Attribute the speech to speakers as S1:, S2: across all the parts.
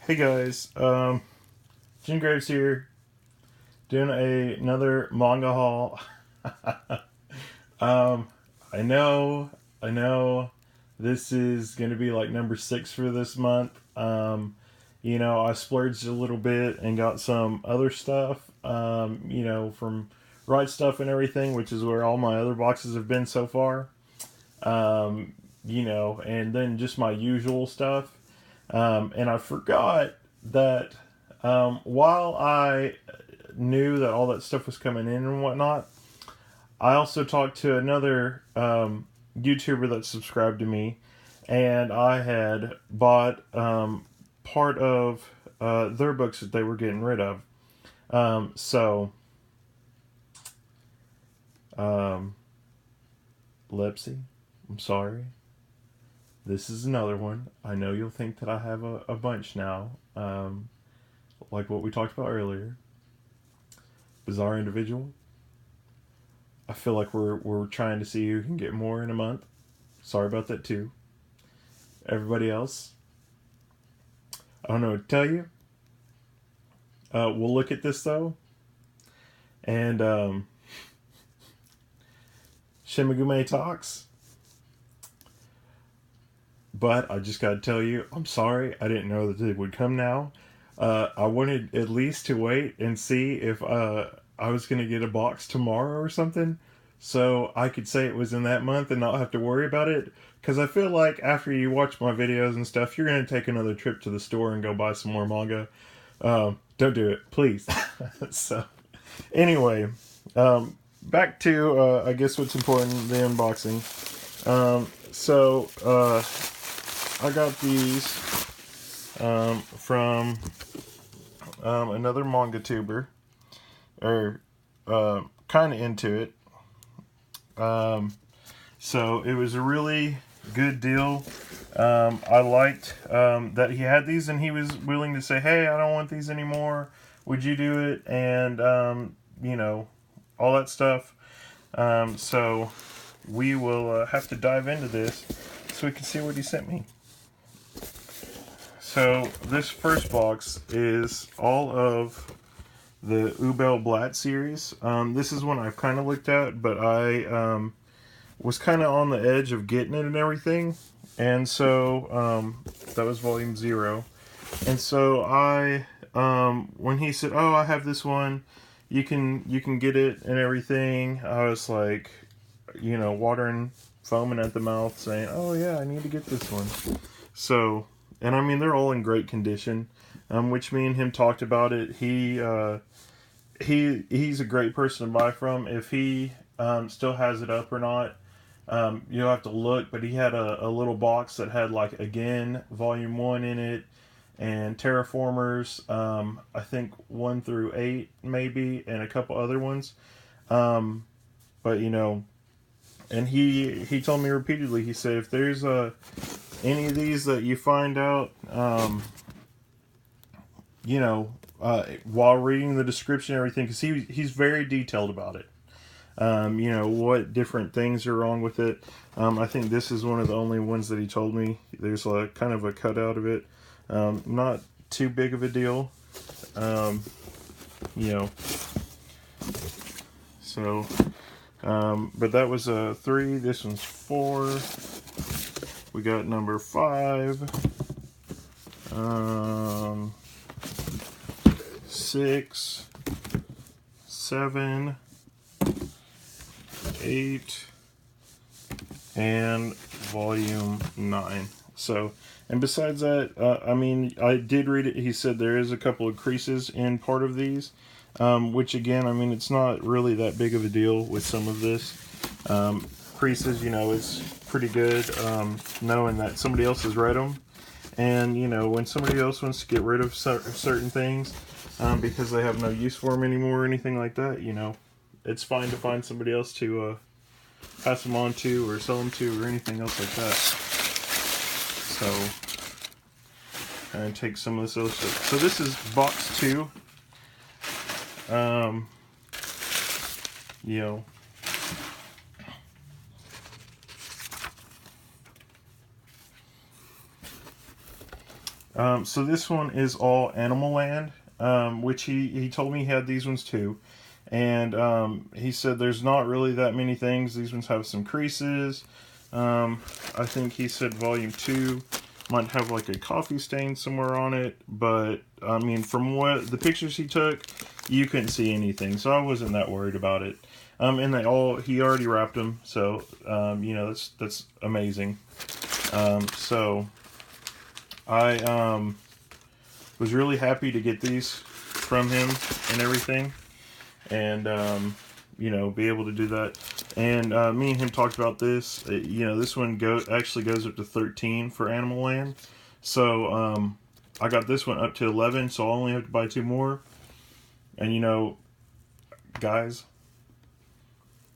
S1: Hey guys, Jim Graves here, doing another manga haul. um, I know, I know, this is gonna be like number 6 for this month. I splurged a little bit and got some other stuff, from Right Stuff and everything, which is where all my other boxes have been so far. And then just my usual stuff. And I forgot that while I knew that all that stuff was coming in and whatnot, I also talked to another YouTuber that subscribed to me, and I had bought part of their books that they were getting rid of. Lepsy, I'm sorry. This is another one. I know you'll think that I have a bunch now, like what we talked about earlier. Bizarre Individual. I feel like we're trying to see who can get more in a month. Sorry about that too. Everybody else, I don't know what to tell you. We'll look at this though, and Shimagume talks. But I just gotta tell you, I'm sorry. I didn't know that they would come now. I wanted at least to wait and see if I was gonna get a box tomorrow or something, so I could say it was in that month and not have to worry about it. Because I feel like after you watch my videos and stuff, you're gonna take another trip to the store and go buy some more manga. Don't do it, please. So, anyway, back to I guess what's important, the unboxing. I got these from another manga tuber, or kind of into it. So it was a really good deal. I liked that he had these and he was willing to say, hey, I don't want these anymore. Would you do it? And, all that stuff. So we will have to dive into this so we can see what he sent me. So this first box is all of the Ubel Blatt series. This is one I've kind of looked at, but I was kind of on the edge of getting it and everything. And so that was volume 0. And so when he said, "Oh, I have this one, you can get it and everything," I was like, watering, foaming at the mouth, saying, "Oh yeah, I need to get this one." So, and I mean, they're all in great condition, which me and him talked about it. He's a great person to buy from. If he still has it up or not, you'll have to look. But he had a little box that had like Again Volume 1 in it, and Terraformers, I think 1 through 8 maybe, and a couple other ones. But and he told me repeatedly. He said, if there's any of these that you find out, while reading the description and everything, because he's very detailed about it. What different things are wrong with it. I think this is one of the only ones that he told me. There's kind of a cutout of it. Not too big of a deal. So, but that was 3. This one's 4. We got number 5. 6, 7, 8, and volume 9. So, and besides that, I did read it. He said there is a couple of creases in part of these, which again, it's not really that big of a deal with some of this. Creases, is pretty good, knowing that somebody else has read them. And, when somebody else wants to get rid of certain things, because they have no use for them anymore or anything like that, it's fine to find somebody else to pass them on to or sell them to or anything else like that. So, and take some of this other stuff. So this is box 2. So this one is all Animal Land, which he told me he had these ones too. And he said there's not really that many things. These ones have some creases. I think he said volume 2 might have like a coffee stain somewhere on it. But, I mean, from what the pictures he took, you couldn't see anything. So I wasn't that worried about it. And he already wrapped them. So, you know, that's amazing. So I was really happy to get these from him and everything, and you know, be able to do that. And me and him talked about this. You know, this one actually goes up to 13 for Animal Land. So I got this one up to 11, so I only have to buy 2 more. And you know, guys,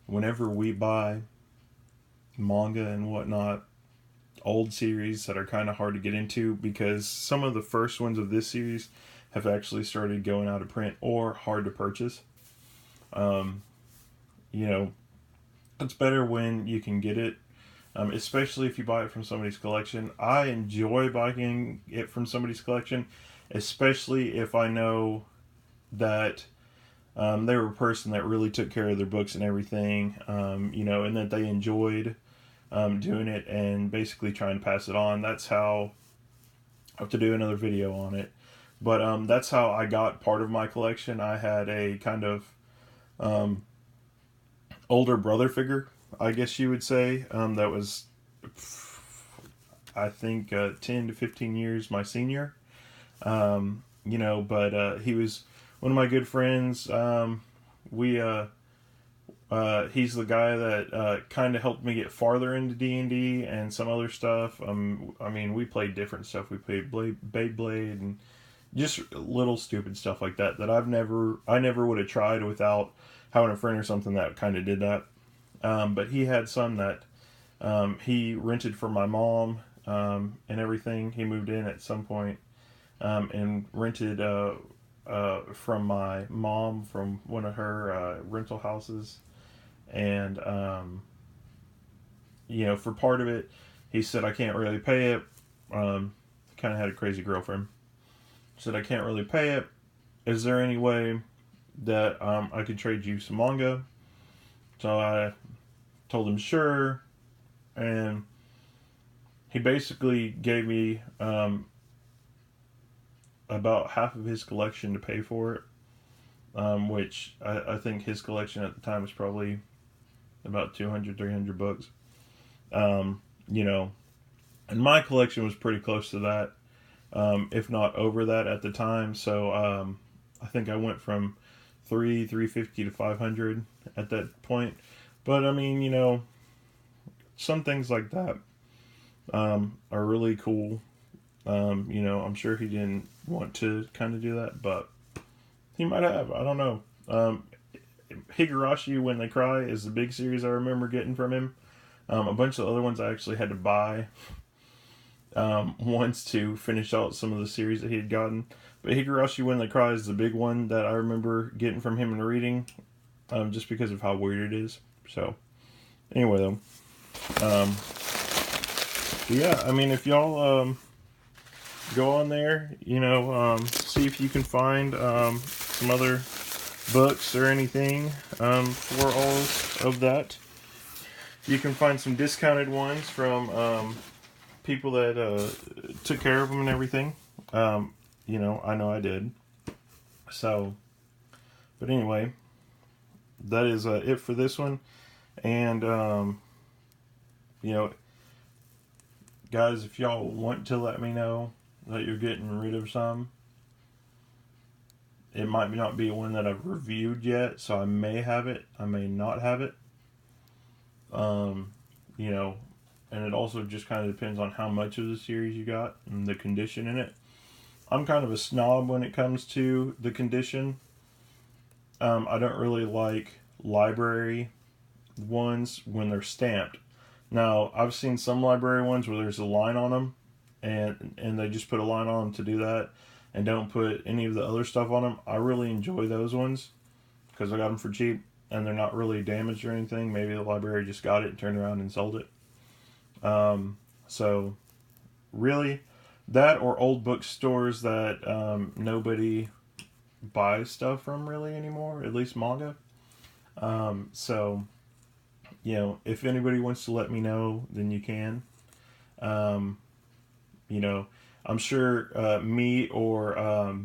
S1: whenever we buy manga and whatnot, old series that are kind of hard to get into, because some of the first ones of this series have actually started going out of print or hard to purchase. You know, it's better when you can get it, especially if you buy it from somebody's collection. I enjoy buying it from somebody's collection, especially if I know that they were a person that really took care of their books and everything, you know, and that they enjoyed doing it and basically trying to pass it on. That's how I have to do another video on it. But that's how I got part of my collection. I had a kind of older brother figure, I guess you would say, that was, I think, 10 to 15 years my senior. You know, but he was one of my good friends. He's the guy that kind of helped me get farther into D&D and some other stuff. I mean, we played different stuff. We played Beyblade and just little stupid stuff like that I never would have tried without having a friend or something that kind of did that. But he had some that he rented for my mom and everything. He moved in at some point and rented from my mom from one of her rental houses. And, you know, for part of it, he said, I can't really pay it. Kind of had a crazy girlfriend. Said, I can't really pay it. Is there any way that I could trade you some manga? So I told him sure. And he basically gave me about half of his collection to pay for it. Which I think his collection at the time was probably about 200, 300 books. You know, and my collection was pretty close to that, if not over that at the time. So I think I went from 350 to 500 at that point. But I mean, you know, some things like that are really cool. You know, I'm sure he didn't want to kind of do that, but he might have. I don't know. Higurashi When They Cry is the big series I remember getting from him. A bunch of other ones I actually had to buy once to finish out some of the series that he had gotten. But Higurashi When They Cry is the big one that I remember getting from him and reading, just because of how weird it is. So, anyway, though. Yeah, I mean, if y'all go on there, you know, see if you can find some other books or anything for all of that. You can find some discounted ones from people that took care of them and everything. You know I did. So, but anyway, that is it for this one. And you know, guys, if y'all want to let me know that you're getting rid of some, it might not be one that I've reviewed yet, so I may have it, I may not have it. You know, and it also just kind of depends on how much of the series you got and the condition in it. I'm kind of a snob when it comes to the condition. I don't really like library ones when they're stamped. Now, I've seen some library ones where there's a line on them, and they just put a line on them to do that, and don't put any of the other stuff on them. I really enjoy those ones because I got them for cheap and they're not really damaged or anything. Maybe the library just got it and turned around and sold it. So really, That or old bookstores that nobody buys stuff from really anymore, at least manga. So, you know, if anybody wants to let me know, then you can. Um, you know, I'm sure me or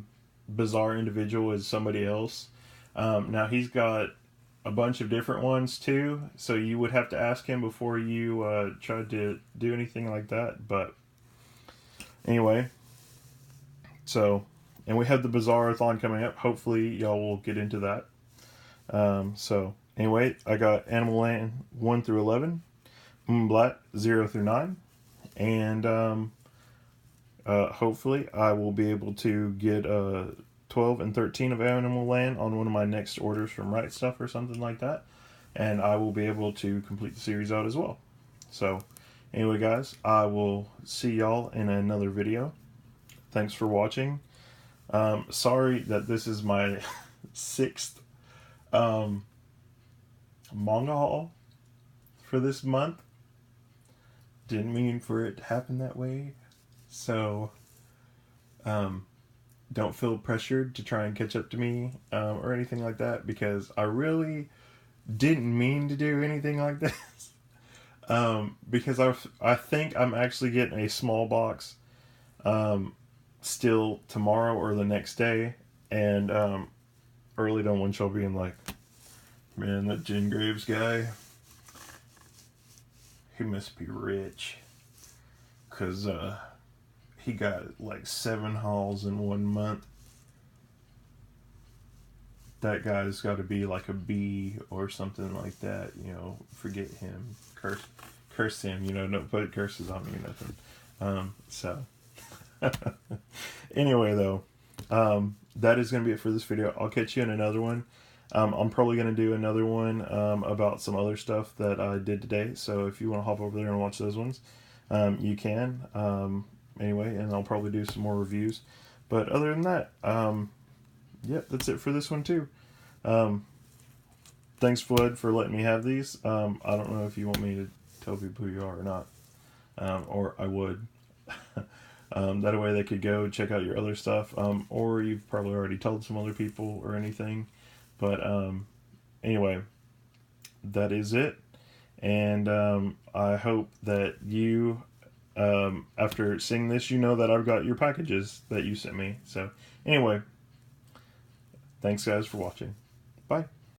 S1: Bizarre Individual is somebody else. Now, he's got a bunch of different ones too, so you would have to ask him before you tried to do anything like that. But anyway, so, and we have the Bizarre-a-thon coming up. Hopefully, y'all will get into that. So, anyway, I got Animal Land 1 through 11, Moonblatt 0 through 9, and hopefully I will be able to get 12 and 13 of Animal Land on one of my next orders from Right Stuff or something like that. And I will be able to complete the series out as well. So, anyway, guys, I will see y'all in another video. Thanks for watching. Sorry that this is my 6th manga haul for this month. Didn't mean for it to happen that way. So, don't feel pressured to try and catch up to me or anything like that, because I really didn't mean to do anything like this. Because I think I'm actually getting a small box still tomorrow or the next day, and early don't want y'all being like, man, that Jen Graves guy, he must be rich, because he got like 7 hauls in 1 month. That guy's got to be like a B or something like that, you know. Forget him, curse him, you know. No, put curses on me or nothing. So anyway, though, that is going to be it for this video. I'll catch you in another one. I'm probably going to do another one about some other stuff that I did today. So if you want to hop over there and watch those ones, you can. Anyway, and I'll probably do some more reviews. But other than that, yep, that's it for this one too. Thanks, Flood, for letting me have these. I don't know if you want me to tell people who you are or not, or I would. That way they could go check out your other stuff, or you've probably already told some other people or anything. But anyway, that is it. And I hope that you, after seeing this, you know that I've got your packages that you sent me. So anyway, thanks guys for watching. Bye.